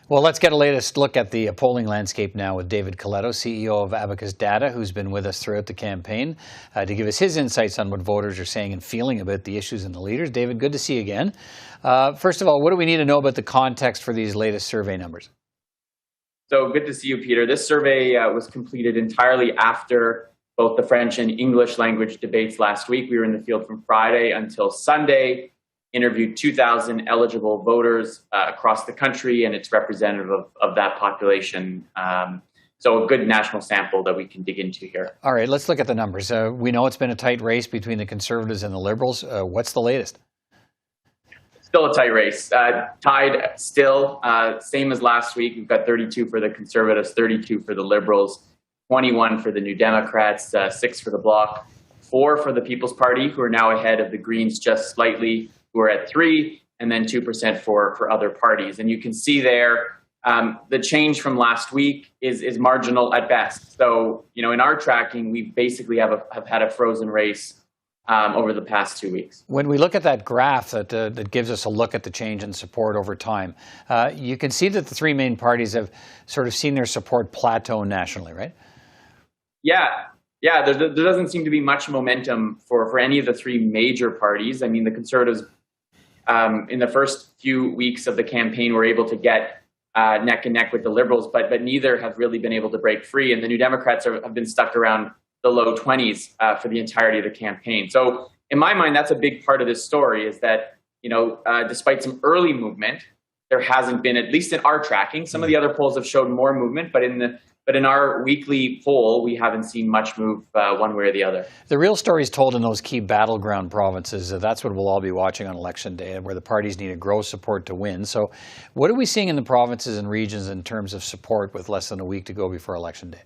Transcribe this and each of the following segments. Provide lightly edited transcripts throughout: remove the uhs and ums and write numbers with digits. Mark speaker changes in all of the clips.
Speaker 1: Well, let's get a latest look at the polling landscape now with David Coletto, CEO of Abacus Data, who's been with us throughout the campaign to give us his insights on what voters are saying and feeling about the issues and the leaders. David, good to see you again. First of all, what do we need to know about the context for these latest survey numbers?
Speaker 2: So good to see you, Peter. This survey was completed entirely after both the French and English language debates last week. We were in the field from Friday until Sunday, interviewed 2,000 eligible voters across the country, and it's representative of that population. So a good national sample that we can dig into here.
Speaker 1: All right, let's look at the numbers. We know it's been a tight race between the Conservatives and the Liberals. What's the latest?
Speaker 2: Still a tight race. Tied still, same as last week. We've got 32 for the Conservatives, 32 for the Liberals, 21 for the New Democrats, 6 for the Bloc, 4 for the People's Party, who are now ahead of the Greens just slightly, who are at 3, and then 2% for other parties. And you can see there the change from last week is marginal at best. So, in our tracking, we basically have had a frozen race over the past 2 weeks.
Speaker 1: When we look at that graph that gives us a look at the change in support over time, you can see that the three main parties have sort of seen their support plateau nationally, right?
Speaker 2: Yeah, there doesn't seem to be much momentum for any of the three major parties. I mean, the Conservatives, in the first few weeks of the campaign, were able to get neck and neck with the Liberals, but neither have really been able to break free. And the New Democrats have been stuck around the low 20s for the entirety of the campaign. So in my mind, that's a big part of this story, is that, despite some early movement, there hasn't been, at least in our tracking. Some of the other polls have showed more movement, but in our weekly poll, we haven't seen much move one way or the other.
Speaker 1: The real story is told in those key battleground provinces. That's what we'll all be watching on Election Day, where the parties need to grow support to win. So what are we seeing in the provinces and regions in terms of support with less than a week to go before Election Day?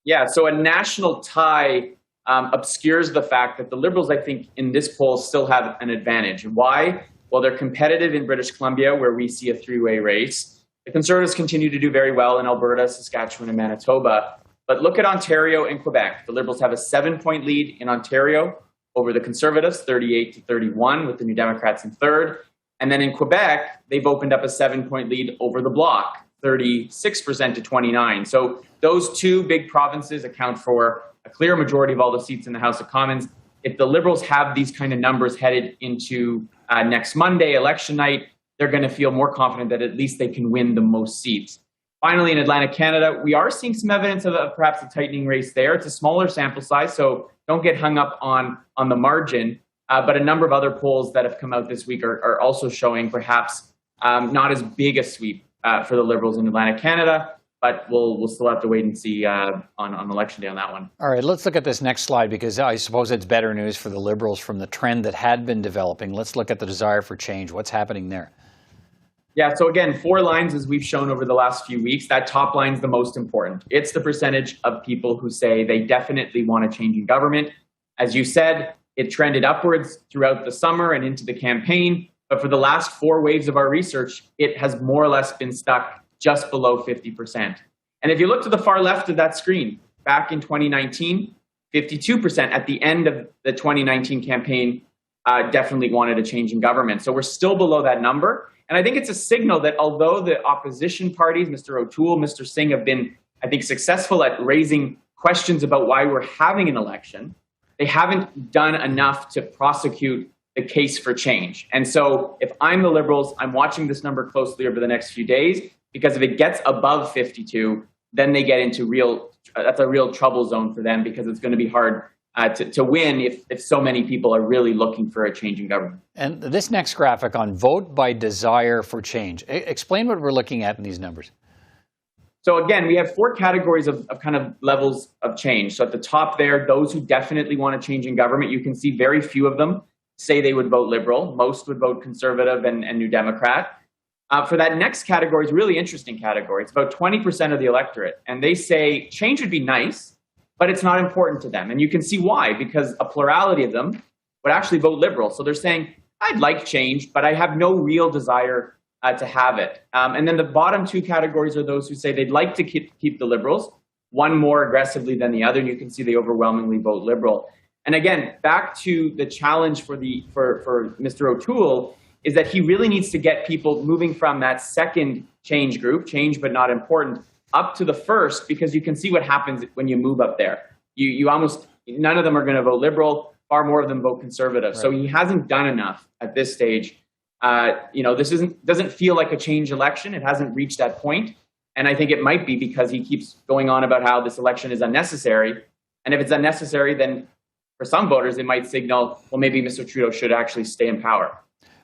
Speaker 2: Yeah, so a national tie obscures the fact that the Liberals, I think, in this poll still have an advantage. Why? Well, they're competitive in British Columbia, where we see a three-way race. The Conservatives continue to do very well in Alberta, Saskatchewan, and Manitoba. But look at Ontario and Quebec. The Liberals have a 7-point lead in Ontario over the Conservatives, 38-31, with the New Democrats in third. And then in Quebec, they've opened up a 7-point lead over the Bloc, 36% to 29. So those two big provinces account for a clear majority of all the seats in the House of Commons. If the Liberals have these kind of numbers headed into next Monday, election night, they're going to feel more confident that at least they can win the most seats. Finally, in Atlantic Canada, we are seeing some evidence of perhaps a tightening race there. It's a smaller sample size, so don't get hung up on the margin. But a number of other polls that have come out this week are also showing perhaps not as big a sweep for the Liberals in Atlantic Canada, but we'll still have to wait and see on Election Day on that one.
Speaker 1: All right, let's look at this next slide, because I suppose it's better news for the Liberals from the trend that had been developing. Let's look at the desire for change. What's happening there?
Speaker 2: Yeah, so again, 4 lines as we've shown over the last few weeks. That top line is the most important. It's the percentage of people who say they definitely want a change in government. As you said, it trended upwards throughout the summer and into the campaign. But for the last 4 waves of our research, it has more or less been stuck just below 50%. And if you look to the far left of that screen, back in 2019, 52% at the end of the 2019 campaign definitely wanted a change in government. So we're still below that number. And I think it's a signal that although the opposition parties, Mr. O'Toole, Mr. Singh, have been, I think, successful at raising questions about why we're having an election, they haven't done enough to prosecute the case for change. And so if I'm the Liberals, I'm watching this number closely over the next few days, because if it gets above 52, then they get into that's a real trouble zone for them, because it's going to be hard to win if so many people are really looking for a change in government.
Speaker 1: And this next graphic on vote by desire for change, explain what we're looking at in these numbers.
Speaker 2: So again, we have 4 categories of kind of levels of change. So at the top there, those who definitely want a change in government, you can see very few of them say they would vote Liberal. Most would vote Conservative and New Democrat. For that next category, it's a really interesting category. It's about 20% of the electorate. And they say change would be nice, but it's not important to them. And you can see why, because a plurality of them would actually vote Liberal. So they're saying, I'd like change, but I have no real desire to have it. And then the bottom 2 categories are those who say they'd like to keep the Liberals, one more aggressively than the other. And you can see they overwhelmingly vote Liberal. And again, back to the challenge for Mr. O'Toole is that he really needs to get people moving from that second change group, change but not important, up to the first, because you can see what happens when you move up there. You almost, none of them are going to vote Liberal, far more of them vote Conservative. Right. So he hasn't done enough at this stage. This doesn't feel like a change election. It hasn't reached that point. And I think it might be because he keeps going on about how this election is unnecessary. And if it's unnecessary, then for some voters, it might signal, well, maybe Mr. Trudeau should actually stay in power.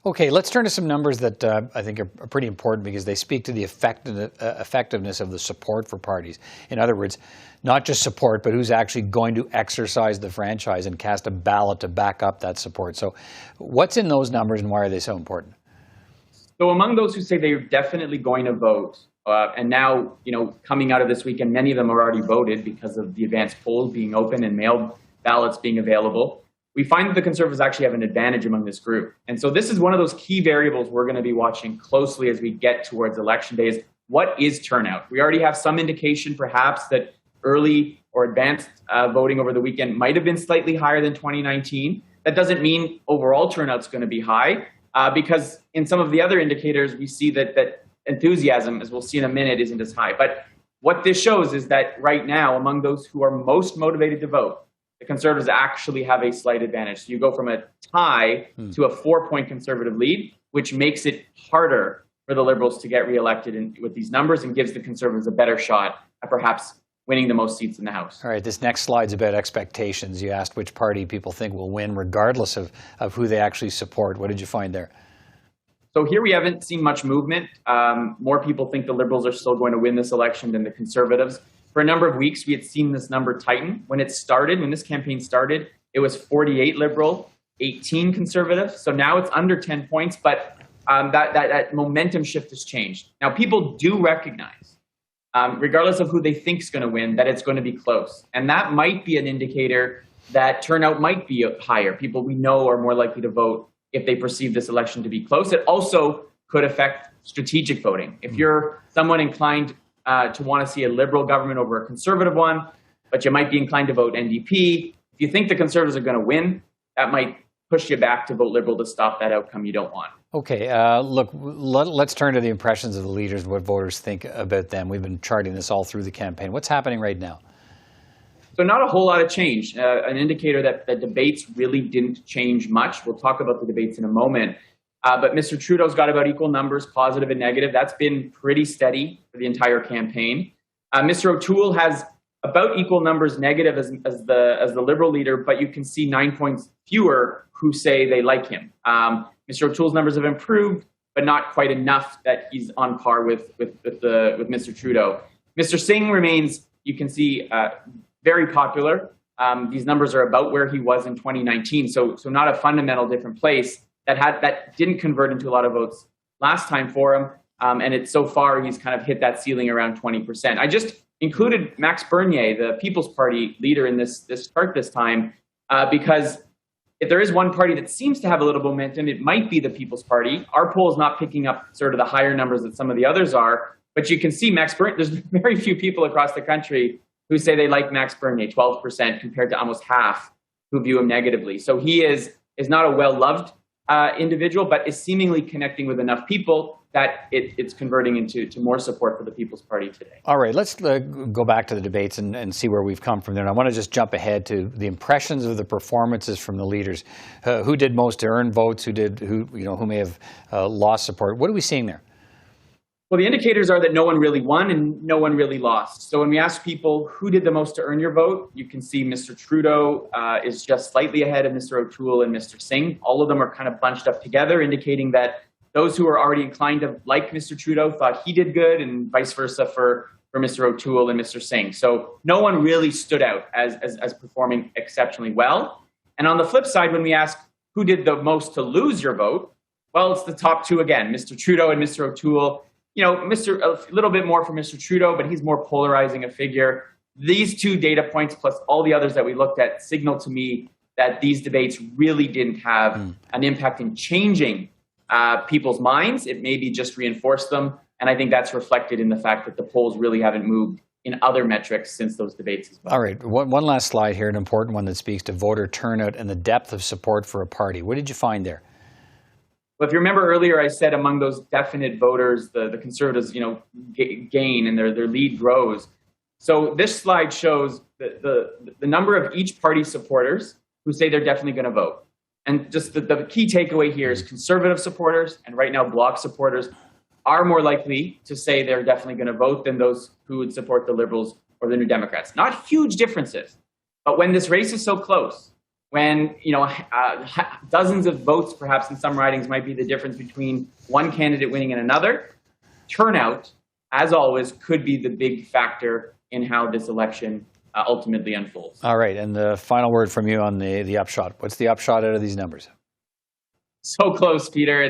Speaker 1: Okay, let's turn to some numbers that I think are pretty important because they speak to the effectiveness of the support for parties. In other words, not just support, but who's actually going to exercise the franchise and cast a ballot to back up that support. So what's in those numbers and why are they so important?
Speaker 2: So among those who say they're definitely going to vote, and now, coming out of this weekend, many of them are already voted because of the advanced polls being open and mailed ballots being available. We find that the Conservatives actually have an advantage among this group. And so this is one of those key variables we're going to be watching closely as we get towards election day is what is turnout? We already have some indication perhaps that early or advanced voting over the weekend might have been slightly higher than 2019. That doesn't mean overall turnout's going to be high because in some of the other indicators, we see that enthusiasm, as we'll see in a minute, isn't as high. But what this shows is that right now, among those who are most motivated to vote, the Conservatives actually have a slight advantage. So you go from a tie to a 4-point Conservative lead, which makes it harder for the Liberals to get reelected with these numbers and gives the Conservatives a better shot at perhaps winning the most seats in the House.
Speaker 1: All right, this next slide's about expectations. You asked which party people think will win regardless of who they actually support. What did you find there?
Speaker 2: So here we haven't seen much movement. More people think the Liberals are still going to win this election than the Conservatives. For a number of weeks, we had seen this number tighten. When this campaign started, it was 48 Liberal, 18 Conservative. So now it's under 10 points, but that momentum shift has changed. Now, people do recognize, regardless of who they think is going to win, that it's going to be close. And that might be an indicator that turnout might be higher. People we know are more likely to vote if they perceive this election to be close. It also could affect strategic voting. If you're someone inclined to want to see a Liberal government over a Conservative one, but you might be inclined to vote NDP, if you think the Conservatives are going to win, that might push you back to vote Liberal to stop that outcome you don't want.
Speaker 1: Okay, look, let's turn to the impressions of the leaders, what voters think about them. We've been charting this all through the campaign. What's happening right now?
Speaker 2: So not a whole lot of change, an indicator that the debates really didn't change much. We'll talk about the debates in a moment. But Mr. Trudeau's got about equal numbers, positive and negative. That's been pretty steady for the entire campaign. Mr. O'Toole has about equal numbers negative as the Liberal leader, but you can see 9 points fewer who say they like him. Mr. O'Toole's numbers have improved, but not quite enough that he's on par with Mr. Trudeau. Mr. Singh remains, you can see, very popular. These numbers are about where he was in 2019, so not a fundamental different place. That didn't convert into a lot of votes last time for him, and so far he's kind of hit that ceiling around 20%. I just included Max Bernier, the People's Party leader, in this chart this time because if there is one party that seems to have a little momentum, it might be the People's Party. Our poll is not picking up sort of the higher numbers that some of the others are, but you can see Max Bernier. There's very few people across the country who say they like Max Bernier, 12% compared to almost half who view him negatively. So he is not a well-loved individual, but is seemingly connecting with enough people that it's converting into more support for the People's Party today.
Speaker 1: All right, let's go back to the debates and see where we've come from there. And I want to just jump ahead to the impressions of the performances from the leaders. Who did most to earn votes? Who may have lost support? What are we seeing there?
Speaker 2: Well, the indicators are that no one really won and no one really lost. So when we ask people who did the most to earn your vote, you can see Mr. Trudeau is just slightly ahead of Mr. O'Toole and Mr. Singh. All of them are kind of bunched up together, indicating that those who are already inclined to like Mr. Trudeau thought he did good, and vice versa for Mr. O'Toole and Mr. Singh. So no one really stood out as performing exceptionally well. And on the flip side, when we ask who did the most to lose your vote, well, it's the top two again, Mr. Trudeau and Mr. O'Toole. A little bit more for Mr. Trudeau, but he's more polarizing a figure. These two data points, plus all the others that we looked at, signal to me that these debates really didn't have an impact in changing people's minds. It maybe just reinforced them. And I think that's reflected in the fact that the polls really haven't moved in other metrics since those debates as well.
Speaker 1: All right, one last slide here, an important one that speaks to voter turnout and the depth of support for a party. What did you find there?
Speaker 2: Well, if you remember earlier, I said among those definite voters, the Conservatives, gain and their lead grows. So this slide shows the number of each party supporters who say they're definitely going to vote. And just the key takeaway here is Conservative supporters and right now Bloc supporters are more likely to say they're definitely going to vote than those who would support the Liberals or the New Democrats. Not huge differences, but when this race is so close, when dozens of votes perhaps in some ridings might be the difference between one candidate winning and another, turnout, as always, could be the big factor in how this election ultimately unfolds.
Speaker 1: All right, and the final word from you on the upshot. What's the upshot out of these numbers?
Speaker 2: So close, Peter.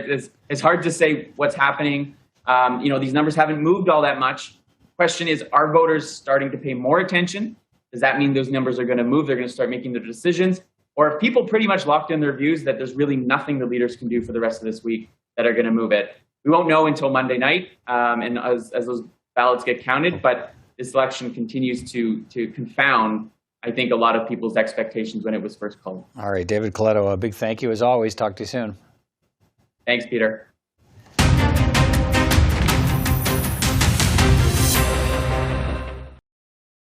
Speaker 2: It's hard to say what's happening. These numbers haven't moved all that much. Question is, are voters starting to pay more attention? Does that mean those numbers are going to move? They're going to start making their decisions? Or have people pretty much locked in their views that there's really nothing the leaders can do for the rest of this week that are going to move it? We won't know until Monday night and as those ballots get counted, but this election continues to confound, I think, a lot of people's expectations when it was first called.
Speaker 1: All right, David Coletto, a big thank you as always. Talk to you soon.
Speaker 2: Thanks, Peter.